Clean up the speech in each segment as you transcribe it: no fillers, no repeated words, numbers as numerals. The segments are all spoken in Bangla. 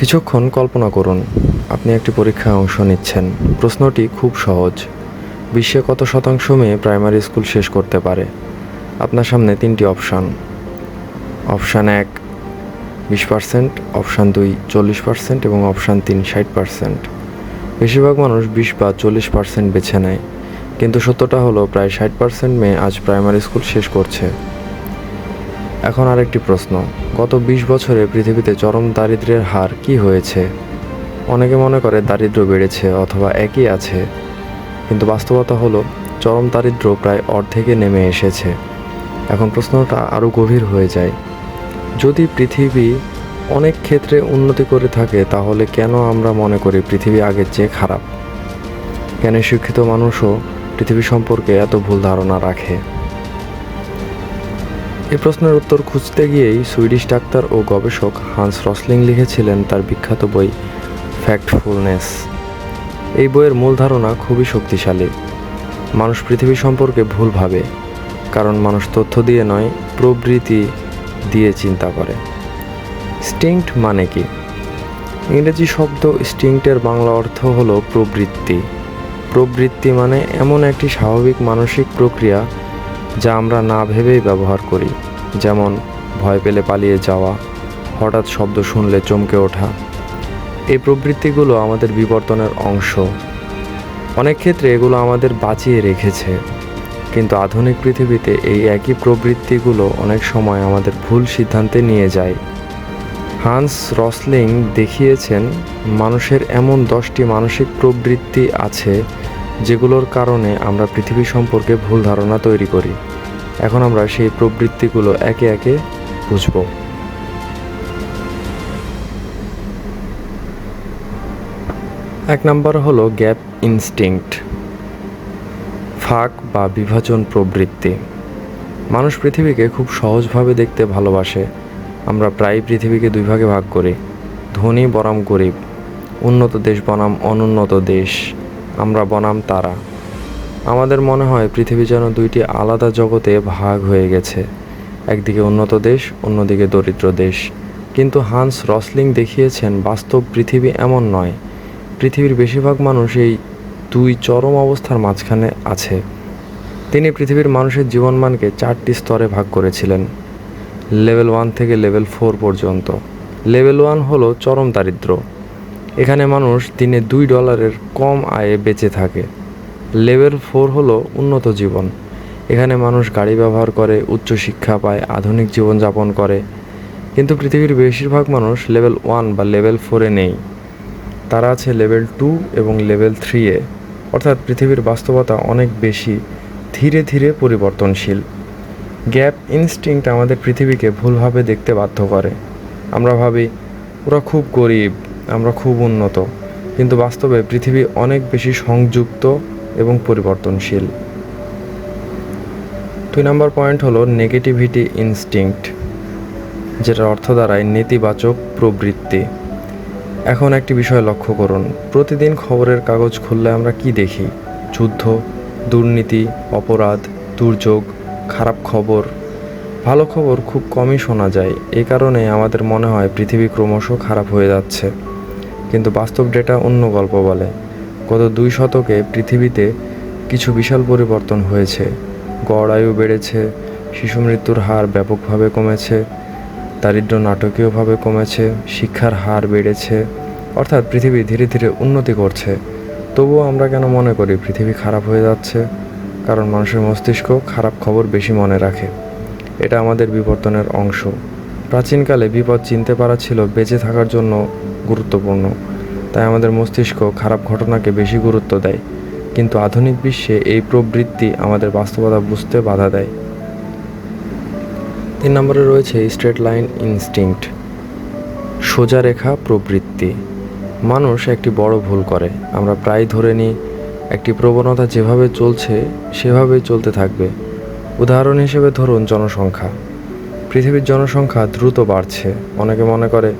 কিছুক্ষণ কল্পনা করুন, আপনি একটি পরীক্ষায় অংশ নিচ্ছেন। প্রশ্নটি খুব সহজ। বিশ্বে কত শতাংশ মেয়ে প্রাইমারি স্কুল শেষ করতে পারে? আপনার সামনে তিনটি অপশান। অপশান 1 20%, অপশান 2 40% এবং অপশান 3 60%। বেশিরভাগ মানুষ 20 বা 40% বেছে নেয়, কিন্তু সত্যটা হলো প্রায় 60% মেয়ে আজ প্রাইমারি স্কুল শেষ করছে। এখন আরেকটি প্রশ্ন, গত 20 বছরে পৃথিবীতে চরম দারিদ্র্যের হার কি হয়েছে? অনেকে মনে করে দারিদ্র্য বেড়েছে অথবা একই আছে, কিন্তু বাস্তবতা হলো চরম দারিদ্র্য প্রায় অর্ধেকে নেমে এসেছে। এখন প্রশ্নটা আরও গভীর হয়ে যায়, যদি পৃথিবী অনেক ক্ষেত্রে উন্নতি করে থাকে, তাহলে কেন আমরা মনে করি পৃথিবী আগের চেয়ে খারাপ? কেন শিক্ষিত মানুষও পৃথিবী সম্পর্কে এত ভুল ধারণা রাখে? এই প্রশ্নের উত্তর খুঁজতে গিয়েই সুইডিশ ডাক্তার ও গবেষক হান্স রসলিং লিখেছিলেন তার বিখ্যাত বই ফ্যাক্টফুলনেস। এই বইয়ের মূল ধারণা খুবই শক্তিশালী। মানুষ পৃথিবী সম্পর্কে ভুল ভাবে, কারণ মানুষ তথ্য দিয়ে নয়, প্রবৃত্তি দিয়ে চিন্তা করে। স্টিংক্ট মানে কি? ইংরেজি শব্দ স্টিংক্টের বাংলা অর্থ হলো প্রবৃত্তি। প্রবৃত্তি মানে এমন একটি স্বাভাবিক মানসিক প্রক্রিয়া যা আমরা না ভেবেই ব্যবহার করি, যেমন ভয় পেলে পালিয়ে যাওয়া, হঠাৎ শব্দ শুনলে চমকে ওঠা। এই প্রবৃত্তিগুলো আমাদের বিবর্তনের অংশ। অনেক ক্ষেত্রে এগুলো আমাদের বাঁচিয়ে রেখেছে, কিন্তু আধুনিক পৃথিবীতে এই একই প্রবৃত্তিগুলো অনেক সময় আমাদের ভুল সিদ্ধান্তে নিয়ে যায়। হান্স রসলিং দেখিয়েছেন মানুষের এমন 10টি মানসিক প্রবৃত্তি আছে যেগুলোর কারণে আমরা পৃথিবী সম্পর্কে ভুল ধারণা তৈরি করি। এখন আমরা সেই প্রবৃত্তিগুলো একে একে বুঝব। 1 নম্বর হলো গ্যাপ ইনস্টিংক্ট, ফাঁক বা বিভাজন প্রবৃত্তি। মানুষ পৃথিবীকে খুব সহজভাবে দেখতে ভালোবাসে। আমরা প্রায়ই পৃথিবীকে 2 ভাগে ভাগ করি, ধনী বনাম গরিব, উন্নত দেশ বনাম অনুন্নত দেশ, আমরা বনাম তারা। আমাদের মনে হয় পৃথিবী যেন 2টি আলাদা জগতে ভাগ হয়ে গেছে, একদিকে উন্নত দেশ, অন্যদিকে দরিদ্র দেশ। কিন্তু হান্স রসলিং দেখিয়েছেন বাস্তব পৃথিবী এমন নয়। পৃথিবীর বেশিরভাগ মানুষ এই 2 চরম অবস্থার মাঝখানে আছে। তিনি পৃথিবীর মানুষের জীবনমানকে 4টি স্তরে ভাগ করেছিলেন, লেভেল 1 থেকে লেভেল 4 পর্যন্ত। লেভেল 1 হলো চরম দারিদ্র্য। এখানে মানুষ দিনে $2 কম আয়ে বেঁচে থাকে। লেভেল 4 হলো উন্নত জীবন। এখানে মানুষ গাড়ি ব্যবহার করে, উচ্চশিক্ষা পায়, আধুনিক জীবনযাপন করে। কিন্তু পৃথিবীর বেশিরভাগ মানুষ লেভেল 1 বা লেভেল 4-এ নেই। তারা আছে লেভেল 2 এবং লেভেল 3-এ। অর্থাৎ পৃথিবীর বাস্তবতা অনেক বেশি ধীরে ধীরে পরিবর্তনশীল। গ্যাপ ইনস্টিংক্ট আমাদের পৃথিবীকে ভুলভাবে দেখতে বাধ্য করে। আমরা ভাবি ওরা খুব গরিব, আমরা খুব উন্নত, কিন্তু বাস্তবে পৃথিবী অনেক বেশি সংযুক্ত এবং পরিবর্তনশীল। 2 নম্বর পয়েন্ট হলো নেগেটিভিটি ইনস্টিংক্ট, যেটার অর্থ দাঁড়ায় নেতিবাচক প্রবৃত্তি। এখন একটি বিষয় লক্ষ্য করুন, প্রতিদিন খবরের কাগজ খুললে আমরা কি দেখি? যুদ্ধ, দুর্নীতি, অপরাধ, দুর্যোগ, খারাপ খবর। ভালো খবর খুব কমই শোনা যায়। এই কারণে আমাদের মনে হয় পৃথিবী ক্রমশ খারাপ হয়ে যাচ্ছে, কিন্তু বাস্তব ডেটা অন্য গল্প বলে। গত 2 শতকে পৃথিবীতে কিছু বিশাল পরিবর্তন হয়েছে। গড় আয়ু বেড়েছে, শিশু মৃত্যুর হার ব্যাপকভাবে কমেছে, দারিদ্র্য নাটকীয়ভাবে কমেছে, শিক্ষার হার বেড়েছে। অর্থাৎ পৃথিবী ধীরে ধীরে উন্নতি করছে। তবুও আমরা কেন মনে করি পৃথিবী খারাপ হয়ে যাচ্ছে? কারণ মানুষের মস্তিষ্ক খারাপ খবর বেশি মনে রাখে। এটা আমাদের বিবর্তনের অংশ। প্রাচীনকালে বিপদ চিনতে পারা ছিল বেঁচে থাকার জন্য গুরুত্বপূর্ণ, তাই আমাদের মস্তিষ্ক খারাপ ঘটনাকে বেশি গুরুত্ব দেয়। কিন্তু আধুনিক বিশ্বে এই প্রবৃত্তি আমাদের বাস্তবতা বুঝতে বাধা দেয়। 3 নম্বরে রয়েছে স্ট্রেট লাইন ইনস্টিংক্ট, সোজা রেখা প্রবৃত্তি। মানুষ একটি বড় ভুল করে। আমরা প্রায় ধরে নিই একটি প্রবণতা যেভাবে চলছে সেভাবেই চলতে থাকবে। উদাহরণ হিসেবে ধরুন জনসংখ্যা। পৃথিবীর জনসংখ্যা দ্রুত বাড়ছে। অনেকে মনে করে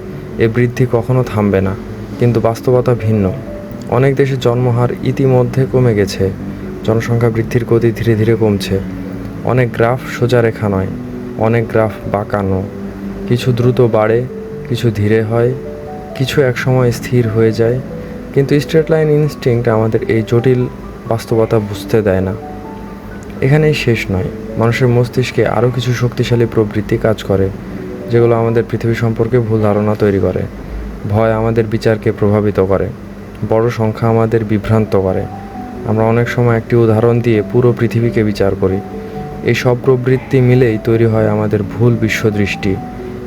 এ বৃদ্ধি কখনো থামবে না, কিন্তু বাস্তবতা ভিন্ন। অনেক দেশে জন্মহার ইতিমধ্যে কমে গেছে, জনসংখ্যা বৃদ্ধির গতি ধীরে ধীরে কমছে। অনেক গ্রাফ সোজা রেখা নয়, অনেক গ্রাফ বাঁকানো। কিছু দ্রুত বাড়ে, কিছু ধীরে হয়, কিছু একসময় স্থির হয়ে যায়, কিন্তু স্ট্রেট লাইন ইনস্টিংক্ট আমাদের এই জটিল বাস্তবতা বুঝতে দেয় না। এখানেই শেষ নয়, মানুষের মস্তিষ্কে আরও কিছু শক্তিশালী প্রবৃত্তি কাজ করে, যেগুলো আমাদের পৃথিবী সম্পর্কে ভুল ধারণা তৈরি করে। ভয় আমাদের বিচারকে প্রভাবিত করে, বড় সংখ্যা আমাদের বিভ্রান্ত করে। আমরা অনেক সময় একটি উদাহরণ দিয়ে পুরো পৃথিবীকে বিচার করি। এই সব প্রবৃত্তি মিলেই তৈরি হয় আমাদের ভুল বিশ্বদৃষ্টি,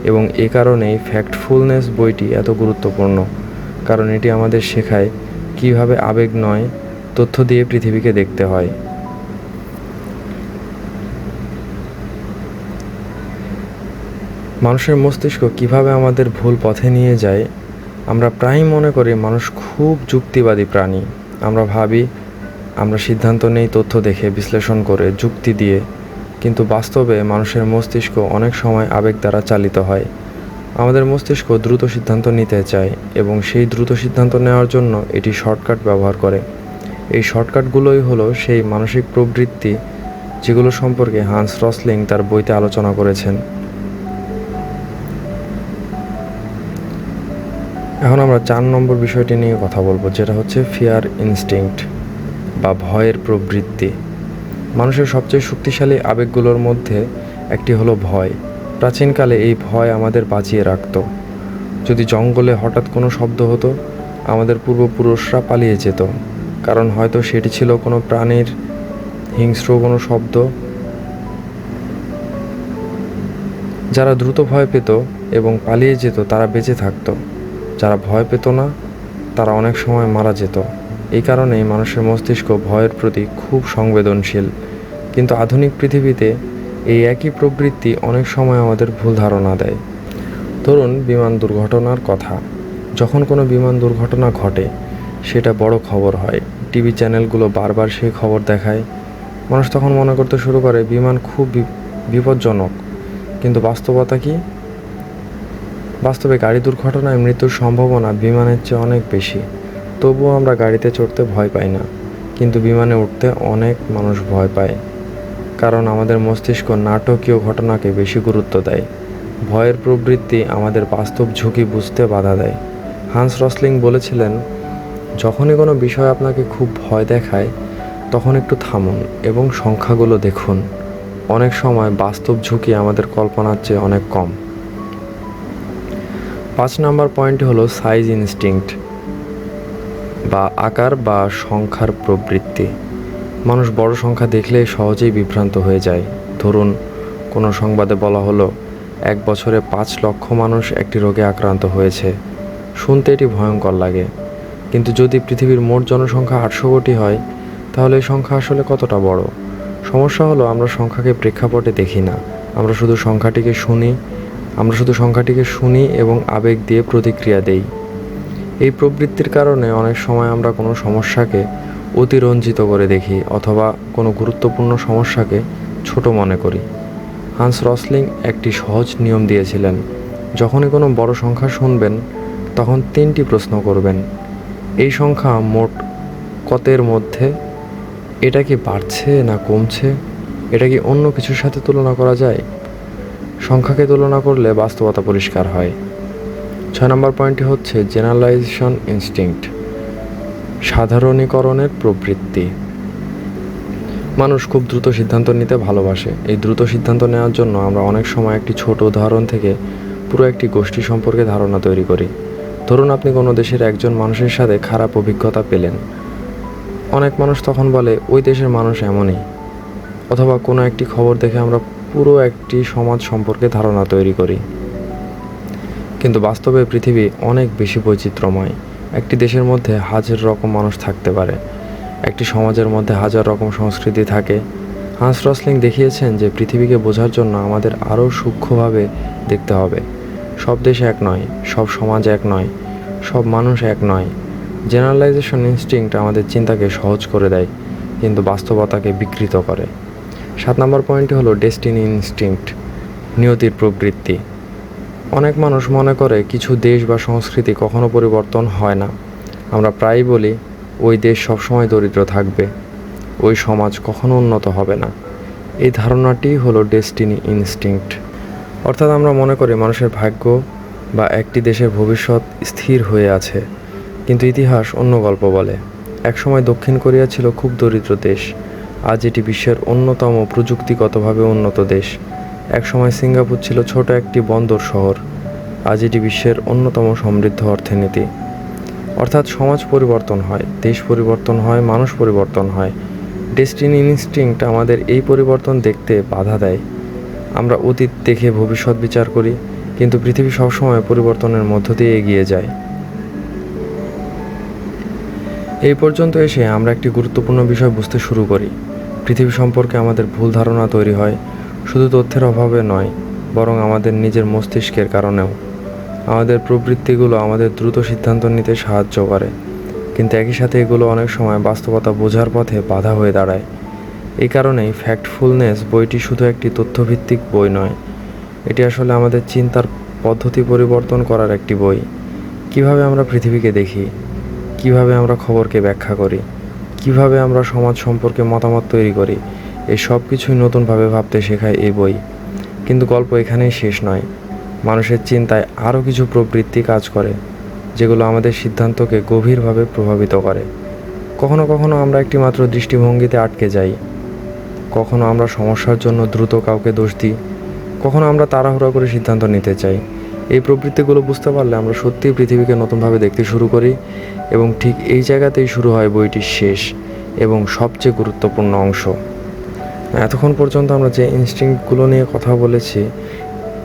এবং এ কারণেই ফ্যাক্টফুলনেস বইটি এত গুরুত্বপূর্ণ, কারণ এটি আমাদের শেখায় কীভাবে আবেগ নয়, তথ্য দিয়ে পৃথিবীকে দেখতে হয়। মানুষের মস্তিষ্ক কিভাবে আমাদের ভুল পথে নিয়ে যায়। আমরা প্রায়ই মনে করি মানুষ খুব যুক্তিবাদী প্রাণী। আমরা ভাবি আমরা সিদ্ধান্ত নেই তথ্য দেখে, বিশ্লেষণ করে, যুক্তি দিয়ে, কিন্তু বাস্তবে মানুষের মস্তিষ্ক অনেক সময় আবেগ দ্বারা চালিত হয়। আমাদের মস্তিষ্ক দ্রুত সিদ্ধান্ত নিতে চায়, এবং সেই দ্রুত সিদ্ধান্ত নেওয়ার জন্য এটি শর্টকাট ব্যবহার করে। এই শর্টকাটগুলোই হলো সেই মানসিক প্রবৃত্তি যেগুলো সম্পর্কে হান্স রসলিং তার বইতে আলোচনা করেছেন। এখন আমরা 4 নম্বর বিষয়টি নিয়ে কথা বলবো, যেটা হচ্ছে ফিয়ার ইনস্টিংক্ট বা ভয়ের প্রবৃত্তি। মানুষের সবচেয়ে শক্তিশালী আবেগগুলোর মধ্যে একটি হলো ভয়। প্রাচীনকালে এই ভয় আমাদের বাঁচিয়ে রাখত। যদি জঙ্গলে হঠাৎ কোনো শব্দ হতো, আমাদের পূর্বপুরুষরা পালিয়ে যেত, কারণ হয়তো সেটি ছিল কোনো প্রাণীর হিংস্র কোনো শব্দ। যারা দ্রুত ভয় পেত এবং পালিয়ে যেত তারা বেঁচে থাকতো, যারা ভয় পেত না তারা অনেক সময় মারা যেত। এই কারণেই মানুষের মস্তিষ্ক ভয়ের প্রতি খুব সংবেদনশীল। কিন্তু আধুনিক পৃথিবীতে এই একই প্রবৃত্তি অনেক সময় আমাদের ভুল ধারণা দেয়। ধরুন বিমান দুর্ঘটনার কথা। যখন কোনো বিমান দুর্ঘটনা ঘটে, সেটা বড় খবর হয়। টিভি চ্যানেলগুলো বারবার সেই খবর দেখায়। মানুষ তখন মনে করতে শুরু করে বিমান খুব বিপজ্জনক। কিন্তু বাস্তবতা কি? বাস্তবে গাড়ি দুর্ঘটনায় মৃত্যুর সম্ভাবনা বিমানের চেয়ে অনেক বেশি। তবুও আমরা গাড়িতে চড়তে ভয় পাই না, কিন্তু বিমানে উঠতে অনেক মানুষ ভয় পায়, কারণ আমাদের মস্তিষ্ক নাটকীয় ঘটনাকে বেশি গুরুত্ব দেয়। ভয়ের প্রবৃত্তি আমাদের বাস্তব ঝুঁকি বুঝতে বাধা দেয়। হান্স রসলিং বলেছিলেন, যখনই কোনো বিষয় আপনাকে খুব ভয় দেখায়, তখন একটু থামুন এবং সংখ্যাগুলো দেখুন। অনেক সময় বাস্তব ঝুঁকি আমাদের কল্পনার চেয়ে অনেক কম। 5 নম্বর পয়েন্টটি হলো সাইজ ইনস্টিংক্ট বা আকার বা সংখ্যার প্রবৃত্তি। মানুষ বড় সংখ্যা দেখলেই সহজেই বিভ্রান্ত হয়ে যায়। ধরুন কোনো সংবাদে বলা হলো 1 বছরে 5 লক্ষ মানুষ একটি রোগে আক্রান্ত হয়েছে। শুনতে এটি ভয়ঙ্কর লাগে, কিন্তু যদি পৃথিবীর মোট জনসংখ্যা 800 কোটি হয়, তাহলে এই সংখ্যা আসলে কতটা বড়? সমস্যা হলো আমরা সংখ্যাকে প্রেক্ষাপটে দেখি না। আমরা শুধু সংখ্যাটিকে শুনি এবং আবেগ দিয়ে প্রতিক্রিয়া দেই। এই প্রবৃত্তির কারণে অনেক সময় আমরা কোনো সমস্যাকে অতিরঞ্জিত করে দেখি, অথবা কোনো গুরুত্বপূর্ণ সমস্যাকে ছোট মনে করি। হান্স রসলিং একটি সহজ নিয়ম দিয়েছিলেন, যখনই কোনো বড় সংখ্যা শুনবেন, তখন 3টি প্রশ্ন করবেন। এই সংখ্যা মোট কতের মধ্যে? এটা কি বাড়ছে না কমছে? এটা কি অন্য কিছুর সাথে তুলনা করা যায়? সংখ্যাকে তুলনা করলে বাস্তবতা পরিষ্কার হয়। 6 নম্বর পয়েন্টটি হচ্ছে জেনারেলাইজেশন ইনস্টিংক্ট, সাধারণীকরণের প্রবৃত্তি। মানুষ খুব দ্রুত সিদ্ধান্ত নিতে ভালোবাসে। এই দ্রুত সিদ্ধান্ত নেওয়ার জন্য আমরা অনেক সময় একটি ছোট উদাহরণ থেকে পুরো একটি গোষ্ঠী সম্পর্কে ধারণা তৈরি করি। ধরুন আপনি কোনো দেশের একজন মানুষের সাথে খারাপ অভিজ্ঞতা পেলেন। অনেক মানুষ তখন বলে ওই দেশের মানুষ এমনই, অথবা কোনো একটি খবর দেখে আমরা পুরো একটি সমাজ সম্পর্কে ধারণা তৈরি করি। কিন্তু বাস্তবে পৃথিবী অনেক বেশি বৈচিত্র্যময়। একটি দেশের মধ্যে হাজার রকম মানুষ থাকতে পারে, একটি সমাজের মধ্যে হাজার রকম সংস্কৃতি থাকে। হান্স রসলিং দেখিয়েছেন যে পৃথিবীকে বোঝার জন্য আমাদের আরও সূক্ষ্মভাবে দেখতে হবে। সব দেশ এক নয়, সব সমাজ এক নয়, সব মানুষ এক নয়। জেনারেলাইজেশন ইনস্টিংক্ট আমাদের চিন্তাকে সহজ করে দেয়, কিন্তু বাস্তবতাকে বিকৃত করে। 7 নম্বর পয়েন্টটি হলো ডেস্টিনি ইনস্টিংক্ট, নিয়তির প্রবৃত্তি। অনেক মানুষ মনে করে কিছু দেশ বা সংস্কৃতি কখনো পরিবর্তন হয় না। আমরা প্রায়ই বলি ওই দেশ সবসময় দরিদ্র থাকবে, ওই সমাজ কখনো উন্নত হবে না। এই ধারণাটি হলো ডেস্টিনি ইনস্টিংক্ট। অর্থাৎ আমরা মনে করি মানুষের ভাগ্য বা একটি দেশের ভবিষ্যৎ স্থির হয়ে আছে। কিন্তু ইতিহাস অন্য গল্প বলে। একসময় দক্ষিণ কোরিয়া ছিল খুব দরিদ্র দেশ। আজ এটি বিশ্বের অন্যতম প্রযুক্তিগতভাবে উন্নত দেশ। একসময় সিঙ্গাপুর ছিল ছোট একটি বন্দর শহর। আজ এটি বিশ্বের অন্যতম সমৃদ্ধ অর্থনীতি। অর্থাৎ সমাজ পরিবর্তন হয়, দেশ পরিবর্তন হয়, মানুষ পরিবর্তন হয়। ডেস্টিনি ইনস্টিংক্ট আমাদের এই পরিবর্তন দেখতে বাধা দেয়। আমরা অতীত দেখে ভবিষ্যৎ বিচার করি, কিন্তু পৃথিবী সবসময় পরিবর্তনের মধ্য দিয়ে এগিয়ে যায়। এই পর্যন্ত এসে আমরা একটি গুরুত্বপূর্ণ বিষয় বুঝতে শুরু করি। পৃথিবী সম্পর্কে আমাদের ভুল ধারণা তৈরি হয় শুধু তথ্যের অভাবে নয়, বরং আমাদের নিজের মস্তিষ্কের কারণেও। আমাদের প্রবৃত্তিগুলো আমাদের দ্রুত সিদ্ধান্ত নিতে সাহায্য করে, কিন্তু একই সাথে এগুলো অনেক সময় বাস্তবতা বোঝার পথে বাধা হয়ে দাঁড়ায়। এই কারণেই ফ্যাক্টফুলনেস বইটি শুধু একটি তথ্যভিত্তিক বই নয়, এটি আসলে আমাদের চিন্তার পদ্ধতি পরিবর্তন করার একটি বই। কিভাবে আমরা পৃথিবীকে দেখি, কিভাবে আমরা খবরকে ব্যাখ্যা করি, কিভাবে আমরা সমাজ সম্পর্কে মতামত তৈরি করি, এই সব কিছুই নতুনভাবে ভাবতে শেখায় এই বই। কিন্তু গল্প এখানেই শেষ নয়। মানুষের চিন্তায় আরও কিছু প্রবৃত্তি কাজ করে, যেগুলো আমাদের সিদ্ধান্তকে গভীরভাবে প্রভাবিত করে। কখনো কখনো আমরা একটি মাত্র দৃষ্টিভঙ্গিতে আটকে যাই, কখনো আমরা সমস্যার জন্য দ্রুত কাউকে দোষ দিই, কখনো আমরা তাড়াহুড়া করে সিদ্ধান্ত নিতে চাই। এই প্রবৃত্তিগুলো বুঝতে পারলে আমরা সত্যিই পৃথিবীকে নতুনভাবে দেখতে শুরু করি, এবং ঠিক এই জায়গাতেই শুরু হয় বইটির শেষ এবং সবচেয়ে গুরুত্বপূর্ণ অংশ। এতক্ষণ পর্যন্ত আমরা যে ইনস্টিংক্টগুলো নিয়ে কথা বলেছি,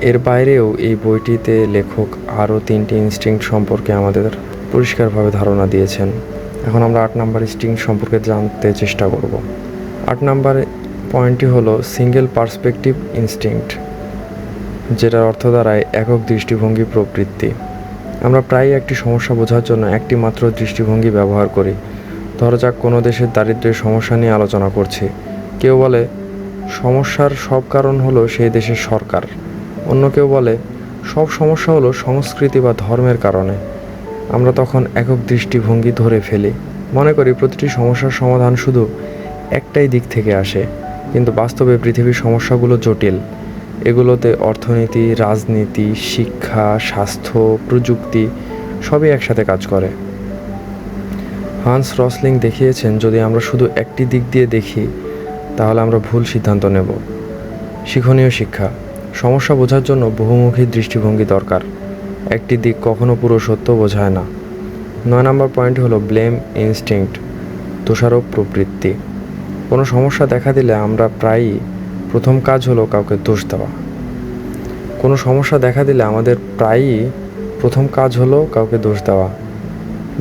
এর বাইরেও এই বইটিতে লেখক আরও 3টি ইনস্টিংক্ট সম্পর্কে আমাদের পরিষ্কারভাবে ধারণা দিয়েছেন। এখন আমরা 8 নাম্বার ইনস্টিংক্ট সম্পর্কে জানতে চেষ্টা করব। 8 নাম্বার পয়েন্টটি হলো সিঙ্গেল পার্সপেক্টিভ ইনস্টিংক্ট, যেটার অর্থ দাঁড়ায় একক দৃষ্টিভঙ্গি প্রবৃত্তি। আমরা প্রায়ই একটি সমস্যা বোঝার জন্য একটি মাত্র দৃষ্টিভঙ্গি ব্যবহার করি। ধরা যাক কোনো দেশের দারিদ্র্যের সমস্যা নিয়ে আলোচনা করছি। কেউ বলে সমস্যার সব কারণ হলো সেই দেশের সরকার। অন্য কেউ বলে সব সমস্যা হলো সংস্কৃতি বা ধর্মের কারণে। আমরা তখন একক দৃষ্টিভঙ্গি ধরে ফেলি, মনে করি প্রতিটি সমস্যার সমাধান শুধু একটাই দিক থেকে আসে। কিন্তু বাস্তবে পৃথিবীর সমস্যাগুলো জটিল। এগুলোতে অর্থনীতি, রাজনীতি, শিক্ষা, স্বাস্থ্য, প্রযুক্তি সবই একসাথে কাজ করে। হান্স রসলিং দেখিয়েছেন, যদি আমরা শুধু একটি দিক দিয়ে দেখি তাহলে আমরা ভুল সিদ্ধান্ত নেব। শিক্ষণীয় শিক্ষা: সমস্যা বোঝার জন্য বহুমুখী দৃষ্টিভঙ্গি দরকার। একটি দিক কখনো পুরো সত্য বোঝায় না। 9 নম্বর পয়েন্ট হলো ব্লেম ইনস্টিংক্ট, দোষারোপ প্রবৃত্তি। কোনো সমস্যা দেখা দিলে আমরা প্রায়ই প্রথম কাজ হলো কাউকে দোষ দেওয়া। কোনো সমস্যা দেখা দিলে আমাদের প্রায়ই প্রথম কাজ হলো কাউকে দোষ দেওয়া।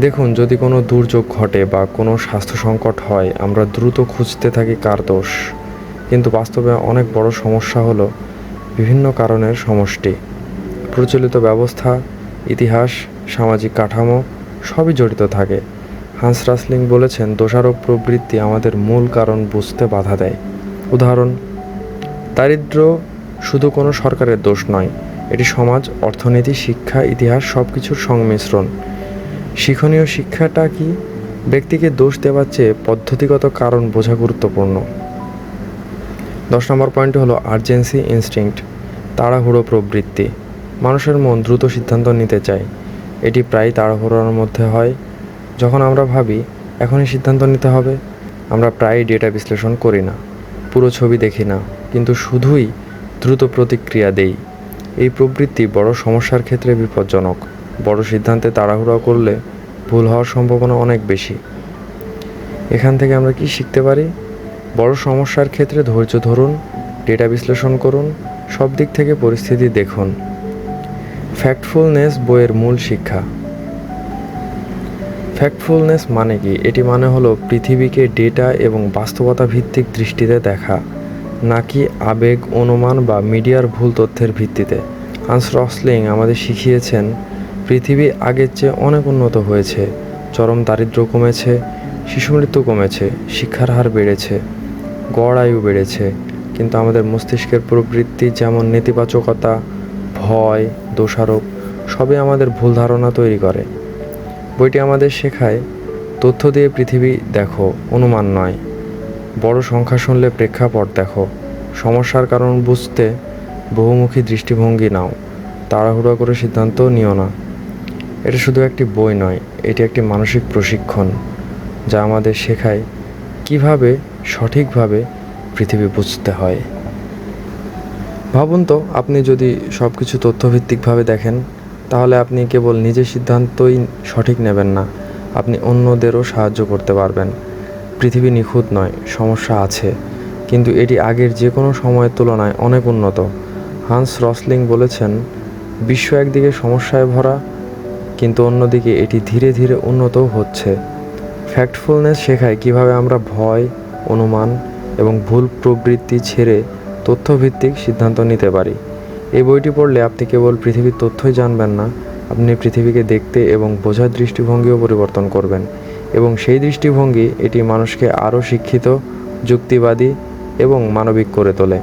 দেখুন, যদি কোনো দুর্যোগ ঘটে বা কোনো স্বাস্থ্য সংকট হয়, আমরা দ্রুত খুঁজতে থাকি কার দোষ। কিন্তু বাস্তবে অনেক বড় সমস্যা হলো বিভিন্ন কারণের সমষ্টি। প্রচলিত ব্যবস্থা, ইতিহাস, সামাজিক কাঠামো সবই জড়িত থাকে। হান্স রসলিং বলেছেন, দোষারোপ প্রবৃত্তি আমাদের মূল কারণ বুঝতে বাধা দেয়। উদাহরণ: দারিদ্র্য শুধু কোনো সরকারের দোষ নয়, এটি সমাজ, অর্থনীতি, শিক্ষা, ইতিহাস সব কিছুর সংমিশ্রণ। শিক্ষণীয় শিক্ষাটা কি? ব্যক্তিকে দোষ দেওয়ার চেয়ে পদ্ধতিগত কারণ বোঝা গুরুত্বপূর্ণ। 10 নম্বর পয়েন্ট হলো আর্জেন্সি ইনস্টিংক্ট, তাড়াহুড়ো প্রবৃত্তি। মানুষের মন দ্রুত সিদ্ধান্ত নিতে চায়। এটি প্রায়ই তাড়াহুড়োর মধ্যে হয়। যখন আমরা ভাবি এখনই সিদ্ধান্ত নিতে হবে, আমরা প্রায়ই ডেটা বিশ্লেষণ করি না, পুরো ছবি দেখি না, কিন্তু শুধুই দ্রুত প্রতিক্রিয়া দেই। এই প্রবৃত্তি বড় সমস্যার ক্ষেত্রে বিপজ্জনক। বড় সিদ্ধান্তে তাড়াহুড়ো করলে ভুল হওয়ার সম্ভাবনা অনেক বেশি। এখান থেকে আমরা কি শিখতে পারি? বড় সমস্যার ক্ষেত্রে ধৈর্য ধরুন, ডেটা বিশ্লেষণ করুন, সব দিক থেকে পরিস্থিতি দেখুন। ফ্যাক্টফুলনেস বইয়ের মূল শিক্ষা। ফ্যাক্টফুলনেস মানে কি? এটি মানে হলো পৃথিবীকে ডেটা এবং বাস্তবতা ভিত্তিক দৃষ্টিতে দেখা, নাকি আবেগ, অনুমান বা মিডিয়ার ভুল তথ্যের ভিত্তিতে। হান্স রসলিং আমাদের শিখিয়েছেন, পৃথিবী আগের চেয়ে অনেক উন্নত হয়েছে। চরম দারিদ্র্য কমেছে, শিশু মৃত্যু কমেছে, শিক্ষার হার বেড়েছে, গড় আয়ু বেড়েছে। কিন্তু আমাদের মস্তিষ্কের প্রবৃত্তি, যেমন নেতিবাচকতা, ভয়, দোষারোপ, সবই আমাদের ভুল ধারণা তৈরি করে। বইটি আমাদের শেখায়, তথ্য দিয়ে পৃথিবী দেখো, অনুমান নয়। বড় সংখ্যা শুনলে প্রেক্ষাপট দেখো। সমস্যার কারণ বুঝতে বহুমুখী দৃষ্টিভঙ্গি নাও। তাড়াহুড়ো করে সিদ্ধান্ত নিও না। এটা শুধু একটি বই নয়, এটি একটি মানসিক প্রশিক্ষণ যা আমাদের শেখায় কিভাবে সঠিকভাবে পৃথিবী বুঝতে হয়। ভাবুন তো, আপনি যদি সব কিছু তথ্যভিত্তিকভাবে দেখেন, তাহলে আপনি কেবল নিজের সিদ্ধান্তই সঠিক নেবেন না, আপনি অন্যদেরও সাহায্য করতে পারবেন। পৃথিবী নিখুঁত নয়, সমস্যা আছে, কিন্তু এটি আগের যে কোনো সময়ের তুলনায় অনেক উন্নত। হান্স রসলিং বলেছেন, বিশ্ব একদিকে সমস্যায় ভরা, কিন্তু অন্যদিকে এটি ধীরে ধীরে উন্নতও হচ্ছে। ফ্যাক্টফুলনেস শেখায় কিভাবে আমরা ভয়, অনুমান এবং ভুল প্রবৃত্তি ছেড়ে তথ্যভিত্তিক সিদ্ধান্ত নিতে পারি। এই বইটি পড়লে আপনি কেবল পৃথিবীর তথ্যই জানবেন না, আপনি পৃথিবীকে দেখতে এবং বোঝার দৃষ্টিভঙ্গিও পরিবর্তন করবেন। এবং সেই দৃষ্টিভঙ্গি এটি মানুষকে আরও শিক্ষিত, যুক্তিবাদী এবং মানবিক করে তোলে।